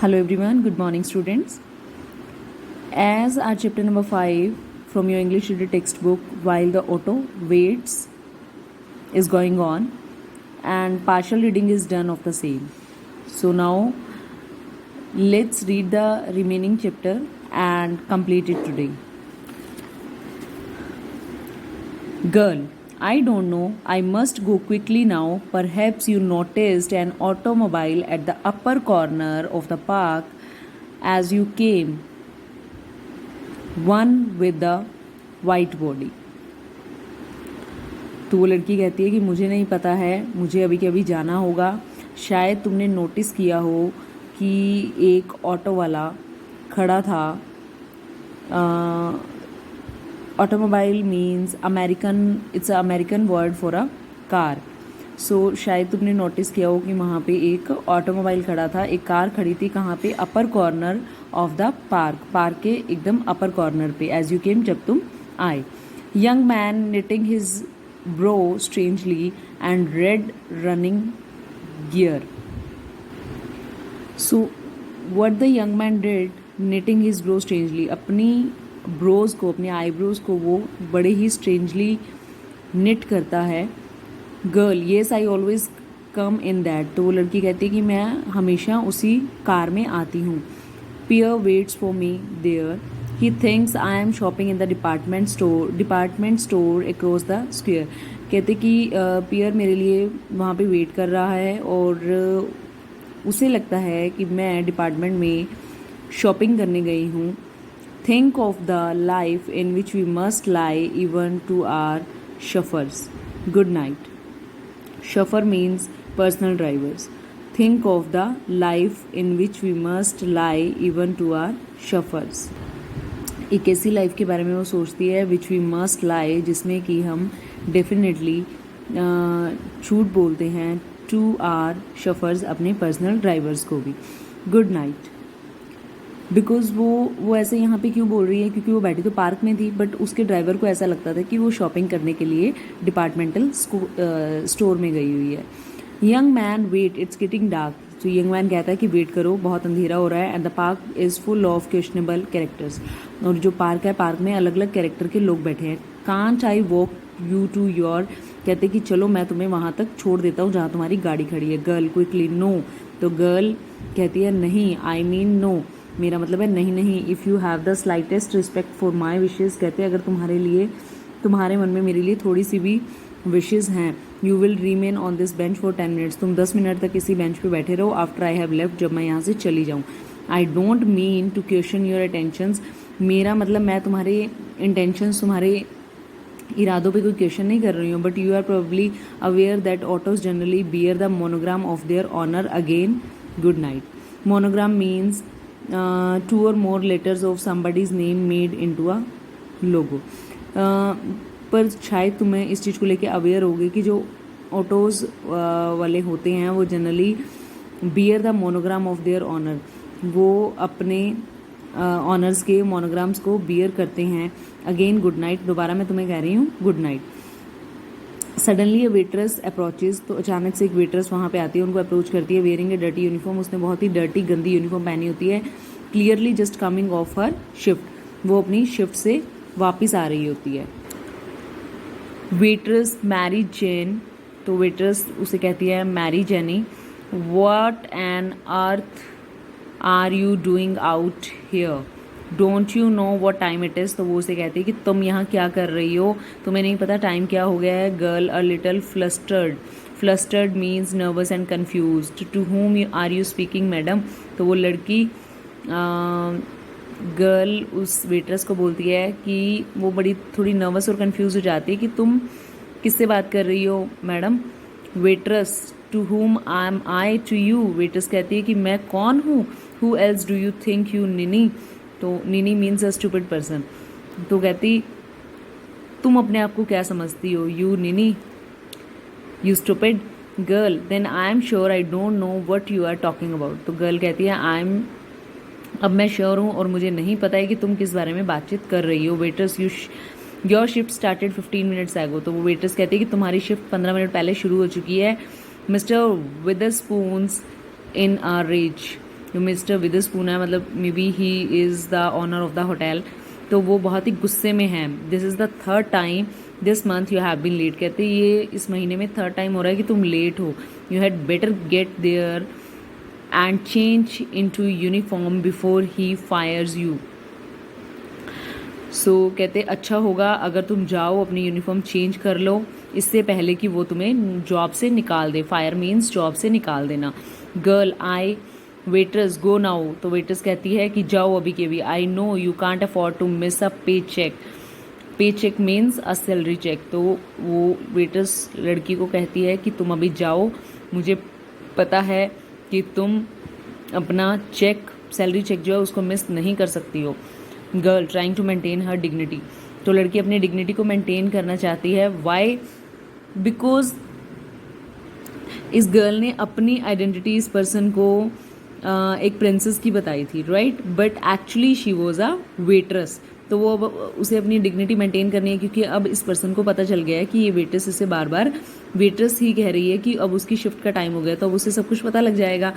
Hello everyone, good morning students. As our chapter number 5 from your English reader textbook, while the auto waits is going on and partial reading is done of the same. So now let's read the remaining chapter and complete it today. Girl, I don't know. I must go quickly now. Perhaps you noticed an automobile at the upper corner of the park as you came. One with the white body. तो वो लड़की कहती है कि मुझे नहीं पता है, मुझे अभी के अभी जाना होगा. शायद तुमने नोटिस किया हो कि एक ऑटो वाला खड़ा था. Automobile means American, it's a American word for a car. So शायद तुमने नोटिस किया हो कि वहाँ पे एक ऑटोमोबाइल खड़ा था, एक कार खड़ी थी. कहाँ पे? अपर corner of the park. Park के एकदम अपर कॉर्नर पे. एज यू केम, जब तुम आए. Young man knitting his bro strangely and red running gear. So what the young man did, knitting his bro strangely, अपनी ब्रोज को, अपने आईब्रोज को वो बड़े ही स्ट्रेंजली निट करता है. Girl, yes I always come in that. तो वो लड़की कहती है कि मैं हमेशा उसी कार में आती हूँ. Pierre waits for me there. He thinks I am shopping in the department store across the square. कहते कि पियर मेरे लिए वहाँ पे वेट कर रहा है और उसे लगता है कि मैं डिपार्टमेंट में शॉपिंग करने गई हूँ. Think of the life in which we must lie even to our chauffeurs. Good night. Chauffeur means personal drivers. Think of the life in which we must lie even to our chauffeurs. एक ऐसी life के बारे में वो सोचती है which we must lie, जिसमें कि हम डेफिनेटली झूठ बोलते हैं to our chauffeurs, अपने पर्सनल ड्राइवर्स को भी. Good night. बिकॉज वो ऐसे यहाँ पे क्यों बोल रही है? क्योंकि वो बैठी तो पार्क में थी, बट उसके ड्राइवर को ऐसा लगता था कि वो शॉपिंग करने के लिए डिपार्टमेंटल स्टोर में गई हुई है. Young man wait, it's getting dark. तो यंग मैन कहता है कि वेट करो, बहुत अंधेरा हो रहा है. And the park is full of questionable characters. और जो पार्क है, पार्क में अलग अलग कैरेक्टर के लोग बैठे हैं. Can't I walk you to your. कहते कि चलो मैं तुम्हें वहाँ तक छोड़ देता हूँ जहाँ तुम्हारी गाड़ी खड़ी है. Girl, quickly. नो. तो गर्ल कहती है नहीं, आई मीन नो, मेरा मतलब है नहीं नहीं. If you have the slightest respect for my wishes. कहते हैं अगर तुम्हारे मन में मेरे लिए थोड़ी सी भी विशेज़ हैं. You will Riemann on this bench for 10 minutes. तुम 10 मिनट तक इसी बेंच पे बैठे रहो. आफ्टर आई हैव लेफ्ट, जब मैं यहाँ से चली जाऊँ. I don't mean to question your attentions. मेरा मतलब मैं तुम्हारे इंटेंशंस, तुम्हारे इरादों पे कोई क्वेश्चन नहीं कर रही हूँ. But you are probably aware that autos generally bear the monogram of their owner. Again good night. Monogram means 2 or more letters of somebody's name made into a logo. पर शायद तुम्हें इस चीज़ को लेके अवेयर होगी कि जो ऑटोज़ वाले होते हैं वो generally bear the monogram of their owner. वो अपने ऑनर्स के मोनोग्राम्स को बियर करते हैं. Again good night. दोबारा मैं तुम्हें कह रही हूँ good night. Suddenly a waitress approaches. तो अचानक से एक वेट्रेस वहाँ पे आती है, उनको अप्रोच करती है. Wearing a dirty uniform. उसने बहुत ही डर्टी, गंदी यूनिफॉर्म पहनी होती है. Clearly just coming off her shift. वो अपनी शिफ्ट से वापस आ रही होती है. Waitress Mary Jane. तो वेट्रेस उसे कहती है Mary Jenny. What on earth are you doing out here? Don't you know what time it is. तो वो उसे कहती है कि तुम यहाँ क्या कर रही हो, तुम्हें नहीं पता टाइम क्या हो गया है. Girl a little flustered. Flustered means nervous and confuse. To whom are you speaking madam. तो वो लड़की गर्ल उस वेट्रेस को बोलती है कि वो बड़ी थोड़ी नर्वस और कन्फ्यूज हो जाती है कि तुम किससे बात कर रही हो madam. Waitress, to whom am I to you. Waitress कहती है कि मैं कौन हूँ. who else do you think you ninny. तो ninny means a stupid person. तो कहती तुम अपने आप को क्या समझती हो, you ninny, you stupid. Girl, then I am sure I don't know what you are talking about. तो गर्ल कहती है अब मैं श्योर हूँ और मुझे नहीं पता है कि तुम किस बारे में बातचीत कर रही हो. Waiters, your shift started 15 minutes एगो. तो वो वेटर्स कहती है कि तुम्हारी शिफ्ट 15 मिनट पहले शुरू हो चुकी है. Mister Witherspoon's in are rage. जो मिस्टर विदस्पून है, मतलब maybe he is the owner of the hotel, तो वो बहुत ही गुस्से में है। This is the third time this month you have been late, कहते ये इस महीने में थर्ड टाइम हो रहा है कि तुम लेट हो। You had better get there and change into uniform before he fires you. So कहते अच्छा होगा अगर तुम जाओ अपनी यूनिफॉर्म चेंज कर लो इससे पहले कि वो तुम्हें जॉब से निकाल दे। फायर मीन्स जॉब से निकाल देना। Girl I waitress go now, तो वेटर्स कहती है कि जाओ अभी के भी। I know you can't afford to miss a paycheck, paycheck means a salary check. तो वो वेटर्स लड़की को कहती है कि तुम अभी जाओ, मुझे पता है कि तुम अपना चेक, सैलरी चेक जो है उसको मिस नहीं कर सकती हो। Girl trying to maintain her dignity, तो लड़की अपनी डिग्निटी को मेंटेन करना चाहती है। वाई? बिकॉज इस गर्ल ने अपनी आइडेंटिटी इस पर्सन को एक प्रिंसेस की बताई थी, right, but actually she was a waitress. तो वो अब उसे अपनी डिग्निटी मेंटेन करनी है, क्योंकि अब इस पर्सन को पता चल गया है कि ये वेट्रेस इसे बार बार वेट्रेस ही कह रही है, कि अब उसकी शिफ्ट का टाइम हो गया, तो अब उसे सब कुछ पता लग जाएगा।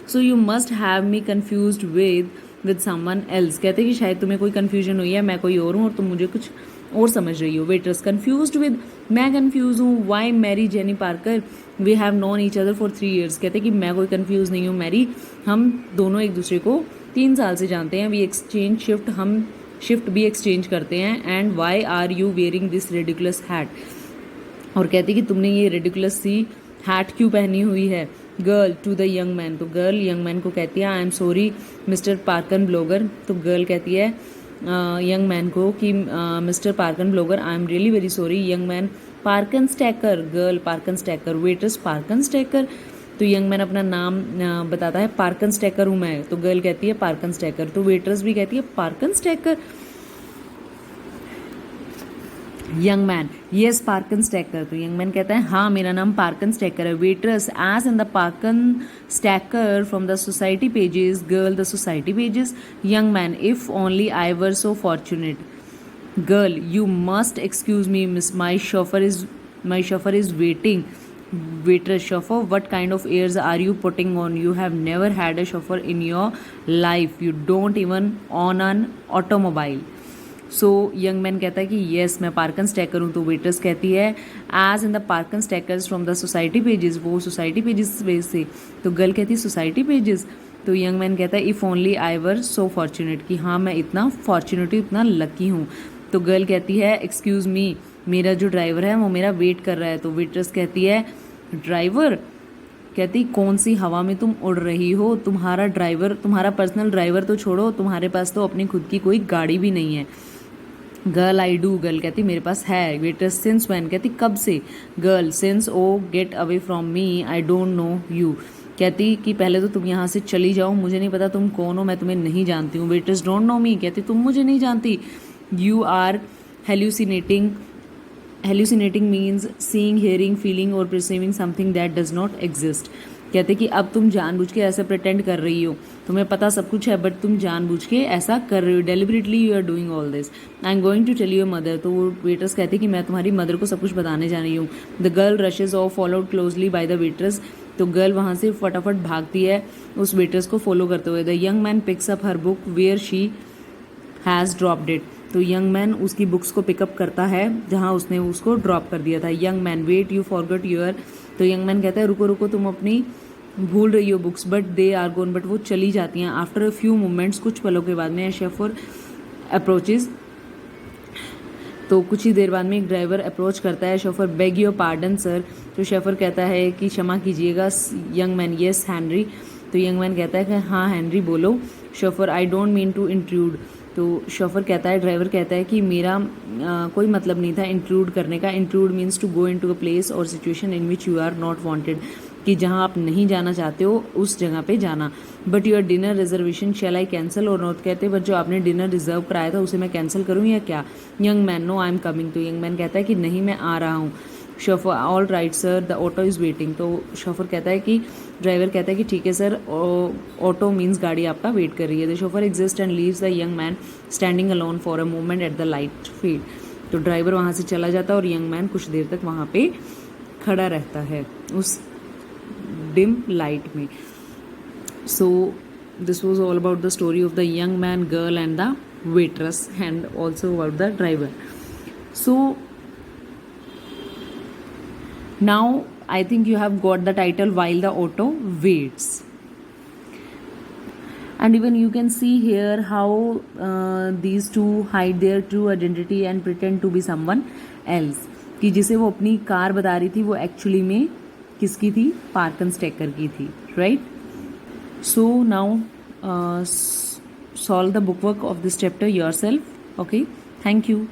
So you must have me confused with someone else, कहते हैं कि शायद तुम्हें कोई कन्फ्यूजन हुई है, मैं कोई और हूँ और तुम मुझे कुछ और समझ रही हो। वेट्रेस कन्फ्यूज्ड विद, मैं कन्फ्यूज हूँ। Why Mary Jenny Parker, we have known each other for 3 years, कहते कि मैं कोई कंफ्यूज नहीं हूँ मैरी, हम दोनों एक दूसरे को 3 साल से जानते हैं। वी एक्सचेंज शिफ्ट, हम शिफ्ट भी एक्सचेंज करते हैं। And why are you wearing this ridiculous hat, और कहती कि तुमने ये रेडिकुलस सी हैट क्यों पहनी हुई है। Girl to the young man, तो गर्ल यंग मैन को कहती है I am sorry mister Parkan Blogger, तो गर्ल कहती है यंग मैन को कि mister Parkan Blogger I am really very sorry. Young man Parkan Stacker, girl Parkan Stacker, waiters Parkan Stacker, तो यंग मैन अपना नाम बताता है, पार्कन स्टैकर हूँ मैं, तो गर्ल कहती है पार्कन स्टैकर, तो वेटर्स भी कहती है Parkan Stacker. Young man yes Parkan Stacker, तो यंग मैन कहता है हाँ मेरा नाम पार्कन स्टैकर है। Waiters as in the Parkan Stacker from the society pages, girl the society pages. Young man if only I were so fortunate. Girl, you must excuse me, miss. My chauffeur is waiting. Waitress, chauffeur, what kind of airs are you putting on? You have never had a chauffeur in your life. You don't even own an automobile. So young man कहता है कि yes मैं पार्कन stacker हूँ, तो waiters कहती है as in the Parkan Stackers from the society pages, वो society pages से, तो गर्ल कहती है सोसाइटी पेजेस, तो यंग मैन कहता है if only I were so fortunate, कि हाँ मैं इतना फॉर्चुनेट, इतना लकी हूँ। तो गर्ल कहती है एक्सक्यूज़ मी, मेरा जो ड्राइवर है वो मेरा वेट कर रहा है, तो वेटर्स कहती है ड्राइवर, कहती कौन सी हवा में तुम उड़ रही हो, तुम्हारा ड्राइवर, तुम्हारा पर्सनल ड्राइवर तो छोड़ो, तुम्हारे पास तो अपनी खुद की कोई गाड़ी भी नहीं है। गर्ल आई डू, गर्ल कहती मेरे पास है। वेटर सिंस व्हेन, कहती कब से। Girl since oh get away from me I don't know you, कहती कि पहले तो तुम यहाँ से चली जाओ, मुझे नहीं पता तुम कौन हो, मैं तुम्हें नहीं जानती हूँ। वेटर्स डोंट नो मी, कहती तुम मुझे नहीं जानती। You are hallucinating, hallucinating means seeing, hearing, feeling और perceiving something that does not exist, कहते कि अब तुम जानबूझ के ऐसा प्रिटेंड कर रही हो, तुम्हें पता सब कुछ है बट तुम जानबूझ के ऐसा कर रही हो, deliberately you are doing all this. I am going to tell your mother, तो वो वेटर्स कहते कि मैं तुम्हारी मदर को सब कुछ बताने जा रही हूँ। The girl rushes of followed closely by the waiters, तो गर्ल वहाँ से फटाफट भागती है उस वेटर्स को फॉलो करते हुए। The young man picks up her book where she has dropped it, तो यंग मैन उसकी बुक्स को पिकअप करता है जहाँ उसने उसको ड्रॉप कर दिया था। Young man wait you forgot your, तो यंग मैन कहता है रुको रुको तुम अपनी भूल रही हो books, but they are gone, बट वो चली जाती हैं। आफ्टर अ फ्यू मोमेंट्स, कुछ पलों के बाद में शेफर अप्रोचेज, तो कुछ ही देर बाद में एक ड्राइवर अप्रोच करता है। Chauffeur beg your pardon sir, तो शेफर कहता है कि क्षमा कीजिएगा। यंग मैन येस हैनरी, तो यंग मैन कहता है कि हाँ हैनरी बोलो। Chauffeur I don't mean to intrude, तो शोफर कहता है, ड्राइवर कहता है कि मेरा कोई मतलब नहीं था इंट्रूड करने का। Intrude means to go into a place और situation in which you are not wanted, कि जहां आप नहीं जाना चाहते हो उस जगह पे जाना। But your dinner reservation shall I cancel और नॉट, कहते बट जो आपने डिनर रिजर्व कराया था उसे मैं कैंसिल करूँ या क्या। Young man no I am coming, तो यंग मैन कहता है कि नहीं मैं आ रहा हूँ। Chauffeur all right sir the auto is waiting, तो शोफर कहता है कि ड्राइवर कहता है कि ठीक है सर, ऑटो मीन्स गाड़ी आपका वेट कर रही है। The chauffeur exist and leaves the young man standing alone for a moment at the light field, तो ड्राइवर वहाँ से चला जाता है और यंग मैन कुछ देर तक वहाँ पे खड़ा रहता है उस डिम लाइट में। सो this was all about the story of the young man, girl, and the waitress, and also about the driver. So now I think you have got the title While the Auto Waits. And even you can see here how these two hide their true identity and pretend to be someone else. कि जिसे वो अपनी car बता रही थी वो actually में किसकी थी, पार्कन स्टेकर की थी, right. So now solve the bookwork of this chapter yourself. Okay, thank you.